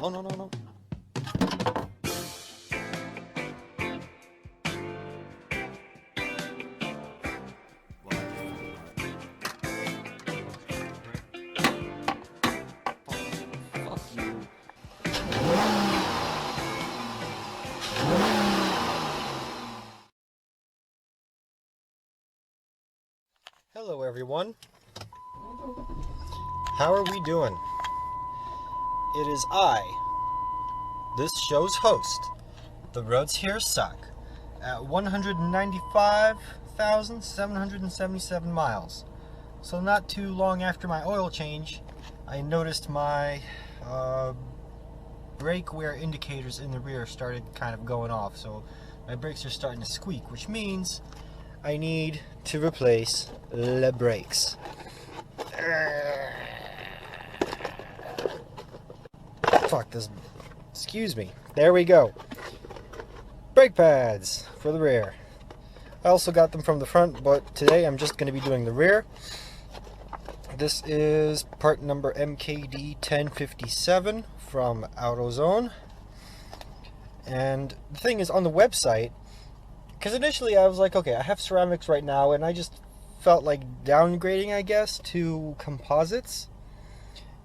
Oh, no, no, no. Fuck you. Hello, everyone. How are we doing? It is I, this show's host. The roads here suck. At 195,777 miles. So not too long after my oil change, I noticed my brake wear indicators in the rear started kind of going off. So my brakes are starting to squeak, which means I need to replace the brakes. Fuck this. Excuse me. There we go. Brake pads for the rear. I also got them from the front, but today I'm just going to be doing the rear. This is part number MKD 1057 from AutoZone. And the thing is, on the website, because initially I was like, okay, I have ceramics right now, and I just felt like downgrading, I guess, to composites,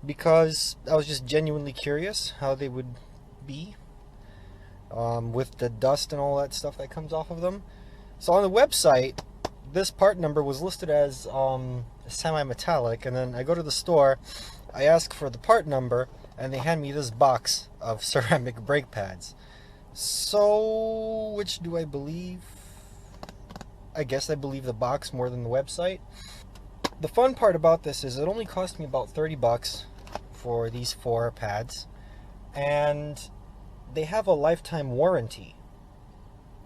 because I was just genuinely curious how they would be with the dust and all that stuff that comes off of them. So on the website, this part number was listed as semi-metallic, and then I go to the store, I ask for the part number, and they hand me this box of ceramic brake pads. So, which do I believe? I guess I believe the box more than the website. The fun part about this is it only cost me about 30 bucks for these 4 pads, and they have a lifetime warranty.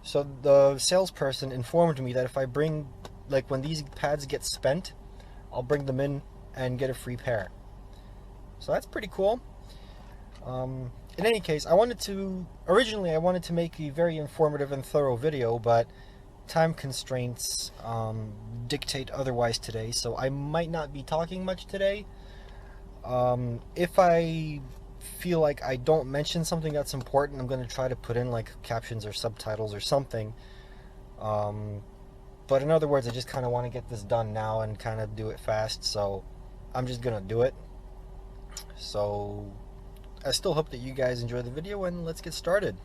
So the salesperson informed me that if I bring, like, when these pads get spent, I'll bring them in and get a free pair. So that's pretty cool. In any case, originally I wanted to make a very informative and thorough video, but time constraints dictate otherwise today, so I might not be talking much today. If I feel like I don't mention something that's important, I'm going to try to put in like captions or subtitles or something. But in other words, I just kind of want to get this done now and kind of do it fast, so I'm just going to do it. So I still hope that you guys enjoy the video, and let's get started.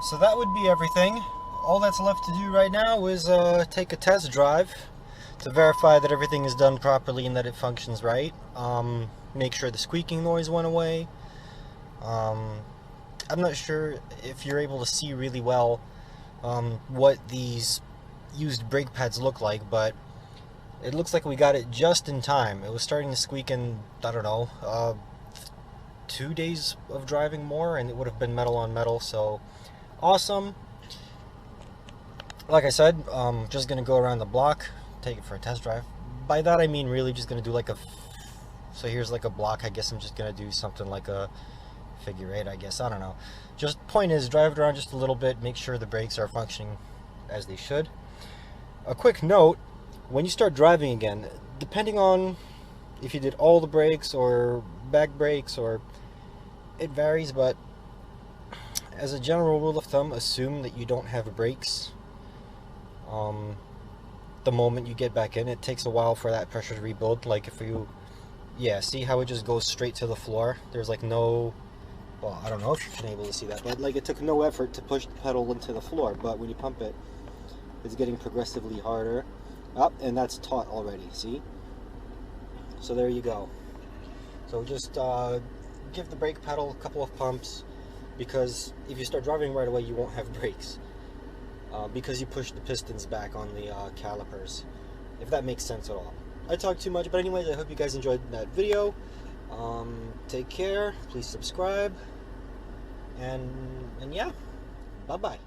So that would be everything. All that's left to do right now is take a test drive to verify that everything is done properly and that it functions right. Make sure the squeaking noise went away. I'm not sure if you're able to see really well what these used brake pads look like, but it looks like we got it just in time. It was starting to squeak in, I don't know, 2 days of driving more, and it would have been metal on metal, so awesome. Like I said, just gonna go around the block, take it for a test drive. By that I mean really just gonna do like a, so here's like a block. I guess I'm just gonna do something like a figure 8, I guess, I don't know. Just point is, drive it around just a little bit, make sure the brakes are functioning as they should. A quick note, when you start driving again, depending on if you did all the brakes or back brakes, or it varies, but as a general rule of thumb, assume that you don't have brakes the moment you get back in. It takes a while for that pressure to rebuild. Like if you, yeah, see how it just goes straight to the floor? There's like no, well, I don't know if you've been able to see that, but like it took no effort to push the pedal into the floor, but when you pump it, it's getting progressively harder. Up, and that's taut already, see? So there you go. So just give the brake pedal a couple of pumps, because if you start driving right away, you won't have brakes. Because you push the pistons back on the calipers, if that makes sense at all. I talked too much, but anyways, I hope you guys enjoyed that video. Take care, please subscribe, and yeah, bye-bye.